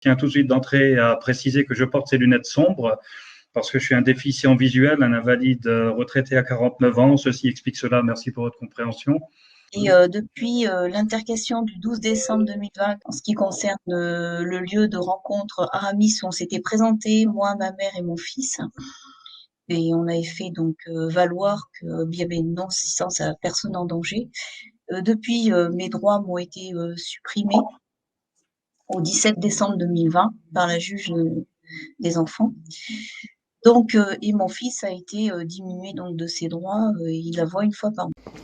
tiens tout de suite d'entrée à préciser que je porte ces lunettes sombres parce que je suis un déficient visuel, un invalide retraité à 49 ans. Ceci explique cela. Merci pour votre compréhension. Et depuis l'intercation du 12 décembre 2020, en ce qui concerne le lieu de rencontre Aramis où on s'était présenté, moi, ma mère et mon fils, et on avait fait donc valoir qu'il y avait une non-assistance à personne en danger. Depuis, mes droits m'ont été supprimés au 17 décembre 2020 par la juge des enfants. Donc, et mon fils a été diminué donc de ses droits. Il la voit une fois par mois.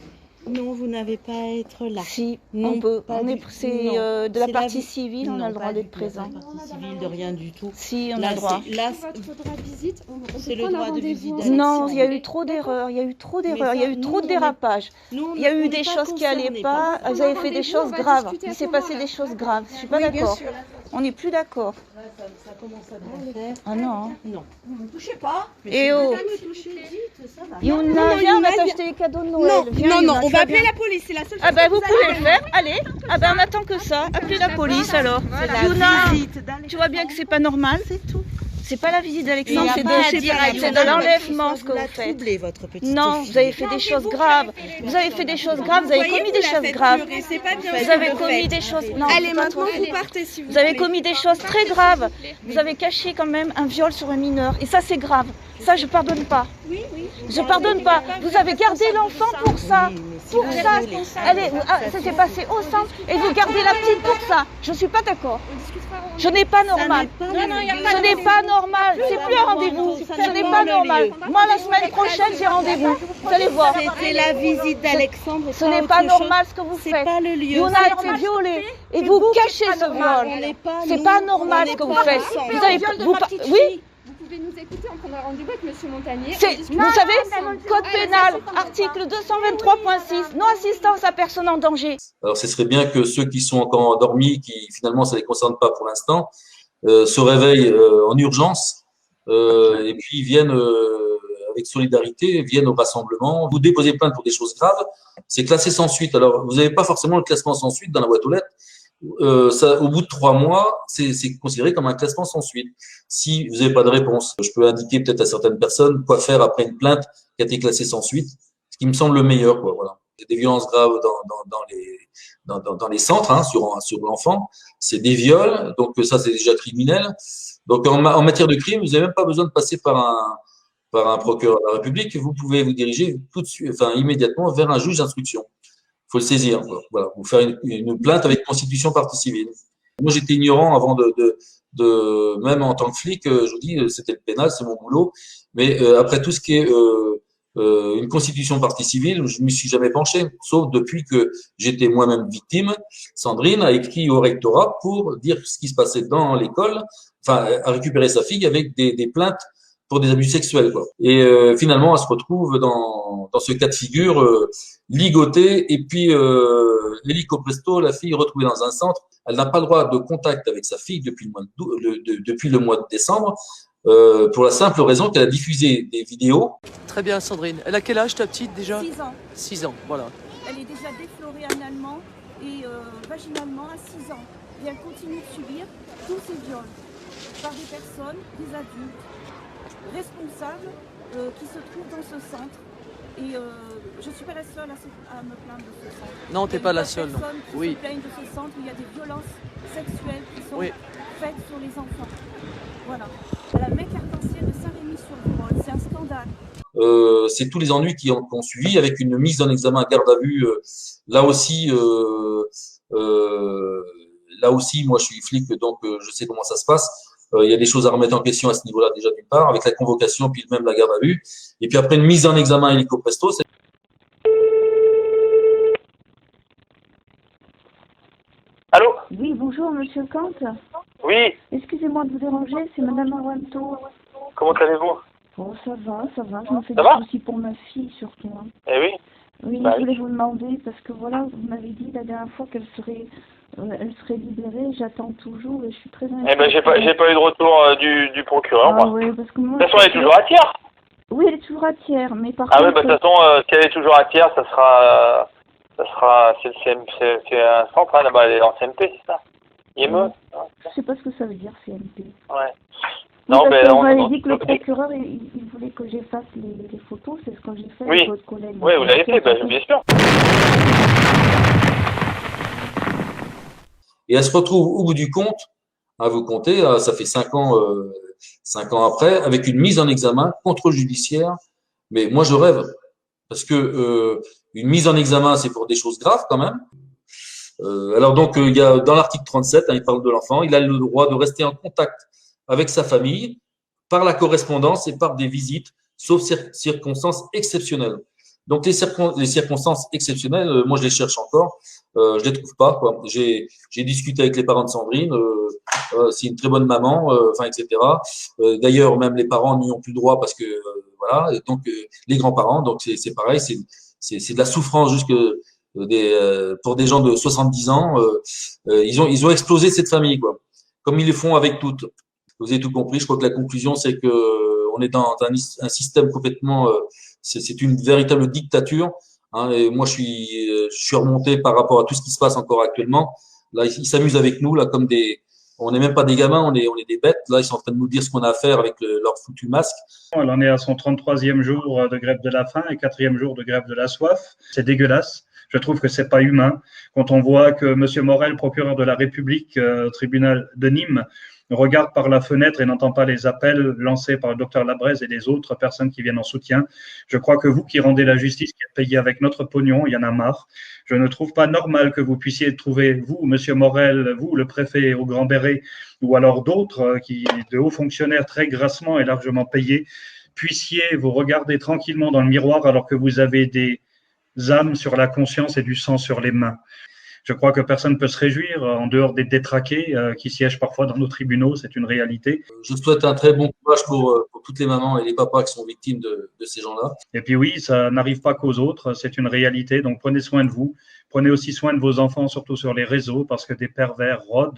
Non, vous n'avez pas à être là. Si, non, on peut. C'est de la partie civile, on a le droit d'être présent. De la partie civile, de rien du tout. Si, on a le droit. Là, votre droit de visite, c'est le droit de visite. Non, il y a eu trop d'erreurs, il y a eu trop d'erreurs, il y a eu trop de dérapages. Il y a eu des choses qui n'allaient pas, vous avez fait des choses graves. Il s'est passé des choses graves. Je ne suis pas d'accord. On n'est plus d'accord. Ça commence à bien faire. Ah non. Non. Ne me touchez pas. Et oh. Youna, viens, on va t'acheter les cadeaux de Noël. Non, on va appeler la police, c'est la seule chose. Ah ben vous pouvez le faire, allez. Ah ben on attend que ça. Appelez la police alors. Youna, tu vois bien que c'est pas normal. C'est tout. C'est pas la visite d'Alexandre, c'est de l'enlèvement ce que vous faites. Non, vous avez fait des choses graves. Vous avez fait des choses graves, vous avez commis des choses graves. Vous avez commis des choses. Non, allez, maintenant vous partez si vous Vous avez commis des choses très graves. Vous avez caché quand même un viol sur un mineur. Et ça, c'est grave. Ça, je pardonne pas. Oui. Je pardonne pas. Vous avez gardé l'enfant pour ça. Pour ça. Ça s'est passé au centre et vous gardez la petite pour ça. Je suis pas d'accord. Ce n'est pas normal. Ce n'est pas normal. C'est plus un rendez-vous. Ce n'est pas normal. Moi, la semaine prochaine, j'ai rendez-vous. Vous allez voir. C'était la visite d'Alexandre. Ce n'est pas normal ce que vous faites. C'est pas le lieu. Youna a été violée et vous cachez ce viol. C'est pas normal ce que vous faites. Vous avez, oui. Vous pouvez nous écouter, on prendra rendez-vous avec Monsieur Montagnier. Vous savez, code pénal, article 223.6, non-assistance à personne en danger. Alors, ce serait bien que ceux qui sont encore endormis, qui finalement ça ne les concerne pas pour l'instant, se réveillent en urgence et puis viennent avec solidarité, viennent au rassemblement. Vous déposez plainte pour des choses graves, c'est classé sans suite. Alors, vous n'avez pas forcément le classement sans suite dans la boîte aux lettres. Au bout de 3 mois, c'est considéré comme un classement sans suite. Si vous n'avez pas de réponse, je peux indiquer peut-être à certaines personnes quoi faire après une plainte qui a été classée sans suite, ce qui me semble le meilleur, quoi. Voilà. Il y a des violences graves dans les centres, hein, sur l'enfant. C'est des viols, donc ça c'est déjà criminel. Donc en matière de crime, vous n'avez même pas besoin de passer par un procureur de la République. Vous pouvez vous diriger tout de suite, immédiatement vers un juge d'instruction. Faut le saisir, quoi. Voilà, vous faire une plainte avec constitution partie civile. Moi, j'étais ignorant avant même en tant que flic, je vous dis, c'était le pénal, c'est mon boulot. Mais après tout ce qui est une constitution partie civile, je m'y suis jamais penché, sauf depuis que j'étais moi-même victime. Sandrine a écrit au rectorat pour dire ce qui se passait dans l'école, a récupéré sa fille avec des plaintes pour des abus sexuels, quoi. Et finalement, elle se retrouve dans ce cas de figure ligotée et puis hélico presto, la fille est retrouvée dans un centre. Elle n'a pas le droit de contact avec sa fille depuis le mois de décembre pour la simple raison qu'elle a diffusé des vidéos. Très bien, Sandrine. Elle a quel âge, ta petite, déjà? 6 ans. 6 ans, voilà. Elle est déjà déflorée analement et vaginalement à 6 ans. Et elle continue de subir tous ces viols par des personnes, des adultes, responsables qui se trouvent dans ce centre. Et je ne suis pas la seule à me plaindre de ce centre. Non, tu n'es pas la seule. Il y a des personnes qui se plaignent de ce centre où il y a des violences sexuelles qui sont faites sur les enfants. Voilà. À la mec arc-en-ciel de Saint-Rémy-sur-Vérole, c'est un scandale. C'est tous les ennuis qui ont suivi avec une mise en examen à garde à vue. Là aussi, moi je suis flic, donc je sais comment ça se passe. Il y a des choses à remettre en question à ce niveau-là déjà d'une part, avec la convocation puis même la garde à vue. Et puis après une mise en examen hélico presto. Allô? Oui, bonjour Monsieur Kant. Oui. Excusez-moi de vous déranger, c'est Madame Awanto. Comment allez-vous? Bon, ça va. Je me fais des soucis pour ma fille surtout. Hein. Eh oui. Oui, je voulais vous demander, parce que voilà, vous m'avez dit la dernière fois qu'elle serait libérée, j'attends toujours et je suis très inquiète. Eh ben, j'ai pas eu de retour du procureur, moi. Oui, parce que moi... De toute façon, elle est toujours à Thiers. Oui, elle est toujours à Thiers, mais par contre... Ah oui, bah, de toute façon, si elle est toujours à Thiers, ça sera, c'est un centre, hein, là-bas, elle est en CMP, c'est ça? IME. Je sais pas ce que ça veut dire, CMP. Ouais. Non, Non, parce ben, qu'on m'avait dit que le procureur, il voulait que j'efface les photos, c'est ce que j'ai fait Oui. avec votre collègue. Oui, vous l'avez fait, bien sûr. Et elle se retrouve au bout du compte, à vous compter, ça fait 5 ans après, avec une mise en examen, contrôle judiciaire. Mais moi, je rêve. Parce que une mise en examen, c'est pour des choses graves quand même. Alors donc, il y a dans l'article 37, il parle de l'enfant, il a le droit de rester en contact avec sa famille par la correspondance et par des visites, sauf circonstances exceptionnelles. Donc les circonstances exceptionnelles, moi je les cherche encore, je les trouve pas, quoi. J'ai discuté avec les parents de Sandrine, c'est une très bonne maman, etc. D'ailleurs même les parents n'y ont plus droit parce que voilà, et donc les grands-parents, donc c'est pareil, c'est de la souffrance jusque pour des gens de 70 ans, ils ont explosé cette famille, quoi. Comme ils le font avec toutes. Vous avez tout compris. Je crois que la conclusion, c'est que on est dans un système complètement, c'est une véritable dictature. Hein, et moi, je suis remonté par rapport à tout ce qui se passe encore actuellement. Là, ils s'amusent avec nous, là, comme on n'est même pas des gamins, on est des bêtes. Là, ils sont en train de nous dire ce qu'on a à faire avec leur foutu masque. Elle en est à son 33e jour de grève de la faim et 4e jour de grève de la soif. C'est dégueulasse. Je trouve que c'est pas humain. Quand on voit que M. Morel, procureur de la République, tribunal de Nîmes, regarde par la fenêtre et n'entend pas les appels lancés par le docteur Labrèze et les autres personnes qui viennent en soutien. Je crois que vous qui rendez la justice, qui êtes payé avec notre pognon, il y en a marre. Je ne trouve pas normal que vous puissiez trouver, vous, Monsieur Morel, vous, le préfet au Grand Béret, ou alors d'autres, de hauts fonctionnaires très grassement et largement payés, puissiez vous regarder tranquillement dans le miroir alors que vous avez des âmes sur la conscience et du sang sur les mains. Je crois que personne ne peut se réjouir en dehors des détraqués qui siègent parfois dans nos tribunaux, c'est une réalité. Je souhaite un très bon courage pour toutes les mamans et les papas qui sont victimes de ces gens-là. Et puis oui, ça n'arrive pas qu'aux autres, c'est une réalité, donc prenez soin de vous, prenez aussi soin de vos enfants, surtout sur les réseaux, parce que des pervers rôdent.